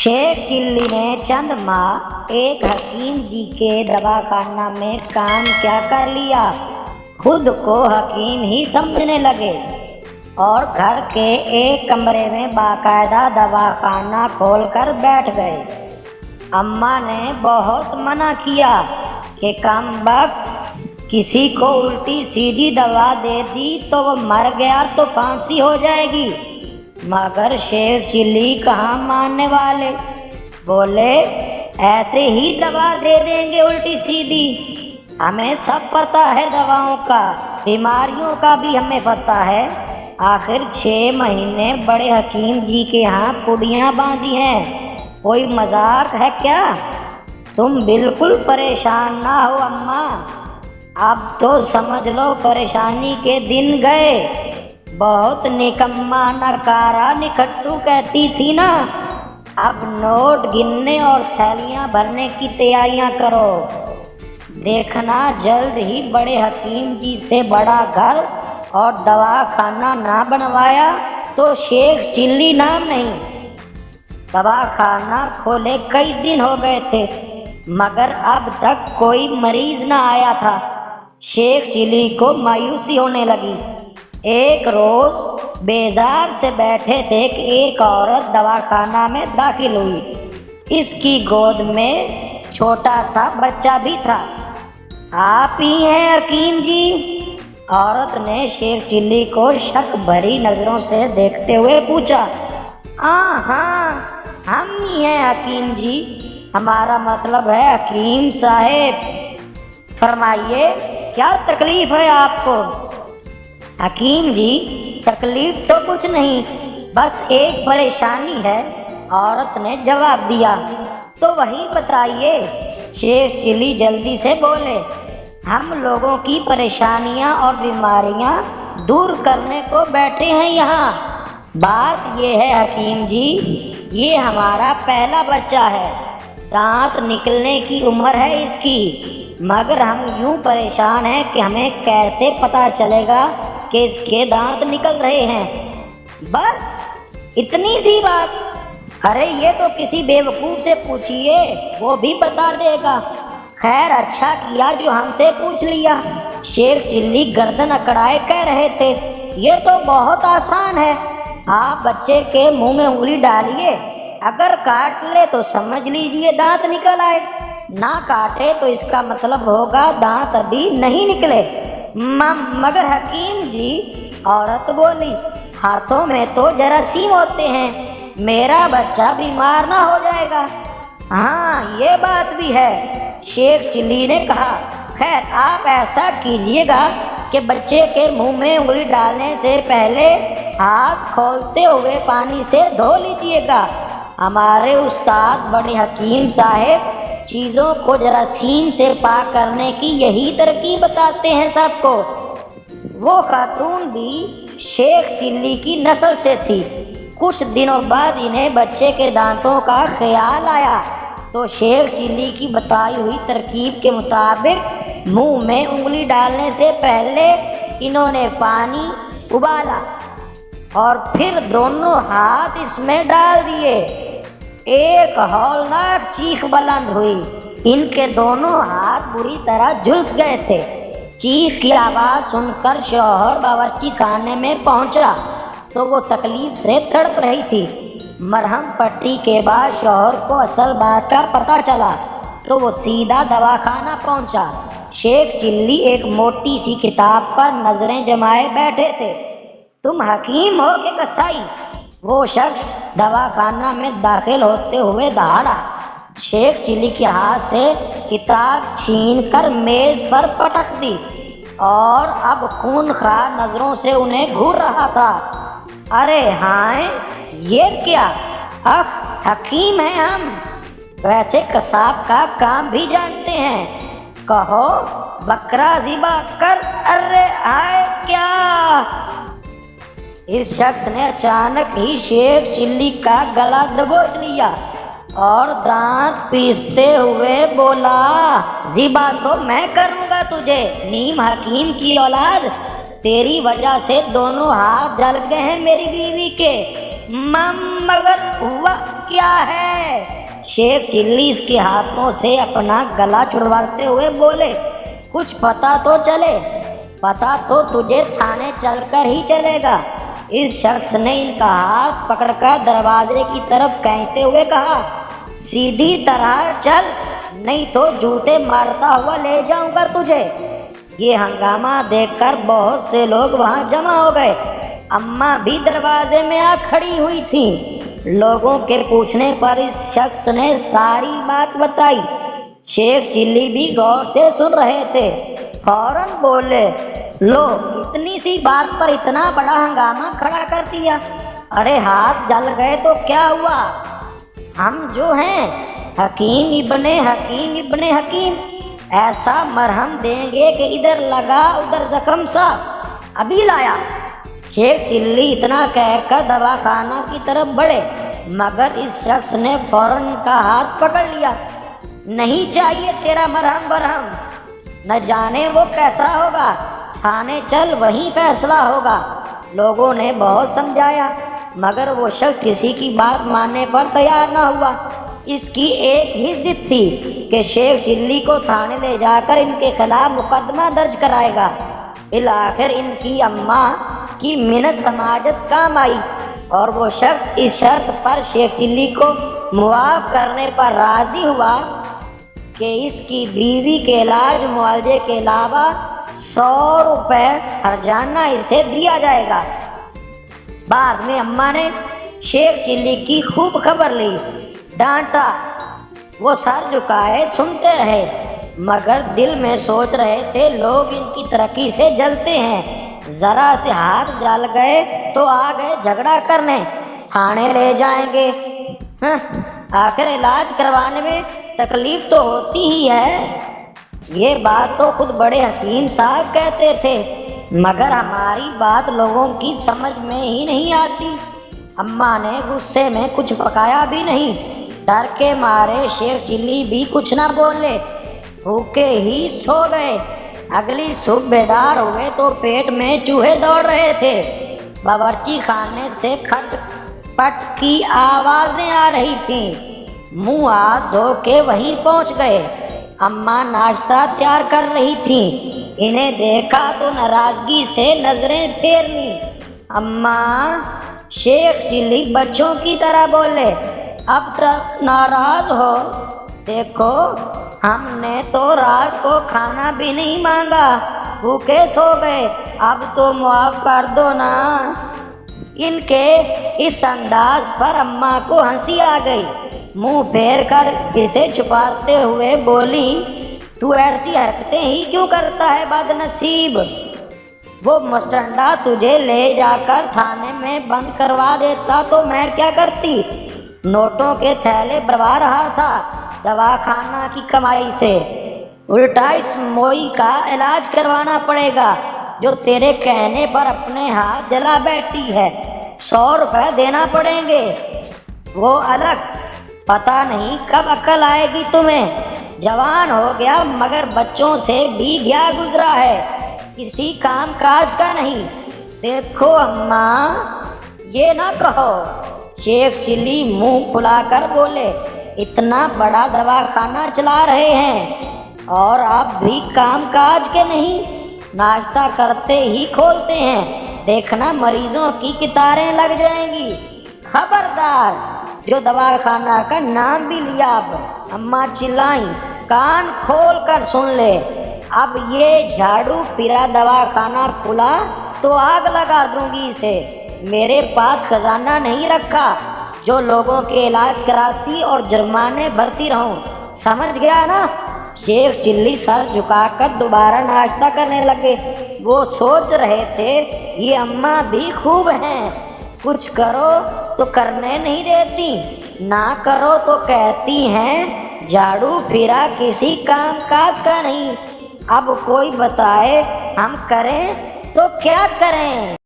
Sheikh chilli ने चंद माह एक हकीम जी के दवाखाना में काम क्या कर लिया, खुद को हकीम ही समझने लगे और घर के एक कमरे में बाकायदा दवाखाना खोलकर बैठ गए। अम्मा ने बहुत मना किया कि कम वक्त किसी को उल्टी सीधी दवा दे दी तो वो मर गया तो फांसी हो जाएगी, मगर शेख चिल्ली कहाँ मानने वाले। बोले ऐसे ही दवा दे देंगे उल्टी सीधी, हमें सब पता है दवाओं का, बीमारियों का भी हमें पता है। आखिर 6 महीने बड़े हकीम जी के यहाँ कुड़ियाँ बांधी हैं, कोई मजाक है क्या? तुम बिल्कुल परेशान ना हो अम्मा, अब तो समझ लो परेशानी के दिन गए। बहुत निकम्मा नकारा निखट्टू कहती थी ना, अब नोट गिनने और थैलियाँ भरने की तैयारियाँ करो। देखना जल्द ही बड़े हकीम जी से बड़ा घर और दवाखाना ना बनवाया तो शेख चिल्ली नाम नहीं। दवाखाना खोले कई दिन हो गए थे मगर अब तक कोई मरीज ना आया था। शेख चिल्ली को मायूसी होने लगी। एक रोज बेजार से बैठे थे कि एक औरत दवाखाना में दाखिल हुई। इसकी गोद में छोटा सा बच्चा भी था। आप ही हैं हकीम जी? औरत ने शेख चिल्ली को शक भरी नजरों से देखते हुए पूछा। हाँ, हम ही हैं हकीम जी, हमारा मतलब है हकीम साहेब। फरमाइए क्या तकलीफ है आपको? हकीम जी तकलीफ तो कुछ नहीं, बस एक परेशानी है, औरत ने जवाब दिया। तो वही बताइए, शेख चिल्ली जल्दी से बोले। हम लोगों की परेशानियां और बीमारियां दूर करने को बैठे हैं यहाँ। बात ये है हकीम जी, ये हमारा पहला बच्चा है, दांत निकलने की उम्र है इसकी, मगर हम यूं परेशान हैं कि हमें कैसे पता चलेगा कि इसके दांत निकल रहे हैं। बस इतनी सी बात? अरे ये तो किसी बेवकूफ़ से पूछिए, वो भी बता देगा। खैर अच्छा किया जो हमसे पूछ लिया। शेख चिल्ली गर्दन अकड़ाए कह रहे थे, ये तो बहुत आसान है, आप बच्चे के मुंह में उंगली डालिए, अगर काट ले तो समझ लीजिए दांत निकल आए, ना काटे तो इसका मतलब होगा दांत अभी नहीं निकले। मगर हकीम जी, औरत बोली, हाथों में तो जरासीम होते हैं, मेरा बच्चा बीमार ना हो जाएगा। हाँ ये बात भी है, शेख चिल्ली ने कहा। खैर आप ऐसा कीजिएगा कि बच्चे के मुंह में उंगली डालने से पहले हाथ खोलते हुए पानी से धो लीजिएगा। हमारे उस्ताद बड़े हकीम साहेब चीज़ों को जरासीम से पाक करने की यही तरकीब बताते हैं सबको। वो खातून भी शेख चिल्ली की नस्ल से थी। कुछ दिनों बाद इन्हें बच्चे के दांतों का ख्याल आया तो शेख चिल्ली की बताई हुई तरकीब के मुताबिक मुंह में उंगली डालने से पहले इन्होंने पानी उबाला और फिर दोनों हाथ इसमें डाल दिए। एक हौलनाक चीख बुलंद हुई, इनके दोनों हाथ बुरी तरह झुलस गए थे। चीख की आवाज़ सुनकर शौहर बावर्ची खाने में पहुंचा तो वो तकलीफ से तड़प रही थी। मरहम पट्टी के बाद शौहर को असल बात का पता चला तो वो सीधा दवाखाना पहुंचा। शेख चिल्ली एक मोटी सी किताब पर नजरें जमाए बैठे थे। तुम हकीम हो कि कसाई? वो शख्स दवाखाना में दाखिल होते हुए दहाड़ा। शेख चिल्ली के हाथ से किताब छीनकर मेज पर पटक दी और अब खूनखार नजरों से उन्हें घूर रहा था। अरे हाँ, ये क्या? अब हकीम हैं हम, वैसे कसाब का काम भी जानते हैं, कहो बकरा ज़िबा कर। अरे आए क्या? इस शख्स ने अचानक ही शेख चिल्ली का गला दबोच लिया और दांत पीसते हुए बोला, ज़िबा तो मैं करूँगा तुझे, नीम हकीम की औलाद, तेरी वजह से दोनों हाथ जल गए हैं मेरी बीवी के, मगर हुआ क्या है? शेख चिल्ली इसके हाथों से अपना गला छुड़वाते हुए बोले, कुछ पता तो चले, पता तो तुझे थाने चलकर ही चलेगा। इस शख्स ने इनका हाथ पकड़कर दरवाजे की तरफ खींचते हुए कहा, सीधी तरह चल, नहीं तो जूते मारता हुआ ले जाऊंगा तुझे। ये हंगामा देखकर बहुत से लोग वहां जमा हो गए। अम्मा भी दरवाजे में आ खड़ी हुई थी। लोगों के पूछने पर इस शख्स ने सारी बात बताई। शेख चिल्ली भी गौर से सुन रहे थे। फौरन बोले, लो, इतनी सी बात पर इतना बड़ा हंगामा खड़ा कर दिया। अरे हाथ जल गए तो क्या हुआ? हम जो हैं हकीम इब्ने हकीम ऐसा मरहम देंगे कि इधर लगा उधर जख्म सा। अभी लाया। शेख चिल्ली इतना कहकर दवाखाना की तरफ बढ़े, मगर इस शख्स ने फौरन का हाथ पकड़ लिया। नहीं चाहिए तेरा मरहम बरहम, न जाने वो कैसा होगा, थाने चल, वहीं फैसला होगा। लोगों ने बहुत समझाया, मगर वो शख्स किसी की बात मानने पर तैयार न हुआ। इसकी एक ही जिद थी कि शेख चिल्ली को थाने ले जाकर इनके खिलाफ मुकदमा दर्ज कराएगा। आखिर इनकी अम्मा की मिन्नत समाजत काम आई और वो शख्स इस शर्त पर शेख चिल्ली को मुआफ करने पर राजी हुआ कि इसकी बीवी के इलाज मुआवजे के अलावा 100 रुपये हर्जाना इसे दिया जाएगा। बाद में अम्मा ने शेख चिल्ली की खूब खबर ली, डांटा। वो सर झुकाए सुनते रहे, मगर दिल में सोच रहे थे लोग इनकी तरक्की से जलते हैं। जरा से हाथ जल गए तो आ गए झगड़ा करने, थाने ले जाएंगे। आखिर इलाज करवाने में तकलीफ तो होती ही है। ये बात तो खुद बड़े हकीम साहब कहते थे, मगर हमारी बात लोगों की समझ में ही नहीं आती। अम्मा ने गुस्से में कुछ पकाया भी नहीं। डर के मारे शेख चिल्ली भी कुछ ना बोले, भूखे ही सो गए। अगली सुबह बेदार हुए तो पेट में चूहे दौड़ रहे थे। बावर्ची खाने से खटपट की आवाज़ें आ रही थीं। मुंह हाथ धो के वहीं पहुंच गए। अम्मा नाश्ता तैयार कर रही थीं। इन्हें देखा तो नाराज़गी से नजरें फेर ली। अम्मा, शेख चिल्ली बच्चों की तरह बोले, अब तक नाराज हो? देखो, हमने तो रात को खाना भी नहीं मांगा, भूखे सो गए, अब तो माफ कर दो ना। इनके इस अंदाज पर अम्मा को हंसी आ गई। मुंह फेर कर इसे छुपाते हुए बोली, तू ऐसी हरकतें ही क्यों करता है बदनसीब? वो मस्टंडा तुझे ले जाकर थाने में बंद करवा देता तो मैं क्या करती? नोटों के थैले भरवा रहा था दवाखाना की कमाई से। उल्टा इस मोई का इलाज करवाना पड़ेगा जो तेरे कहने पर अपने हाथ जला बैठी है। 100 रुपये देना पड़ेंगे। वो अलग, पता नहीं कब अकल आएगी तुम्हें। जवान हो गया मगर बच्चों से भी क्या गुजरा है, किसी काम काज का नहीं। देखो अम्मा, ये ना कहो। शेख चिल्ली मुंह फुलाकर बोले, इतना बड़ा दवाखाना चला रहे हैं और आप भी काम काज के नहीं, नाश्ता करते ही खोलते हैं। देखना मरीजों की कतारें लग जाएंगी। खबरदार, जो दवाखाना का नाम भी लिया। अब अम्मा चिल्लाई, कान खोल कर सुन ले। अब ये झाड़ू फिरा दवाखाना खुला तो आग लगा दूंगी इसे। मेरे पास खजाना नहीं रखा जो लोगों के इलाज कराती और जुर्माने भरती रहूं। समझ गया ना? शेख चिल्ली सर झुकाकर दोबारा नाश्ता करने लगे। वो सोच रहे थे, ये अम्मा भी खूब हैं, कुछ करो तो करने नहीं देती, ना करो तो कहती हैं झाड़ू फिरा किसी काम काज का नहीं। अब कोई बताए हम करें तो क्या करें?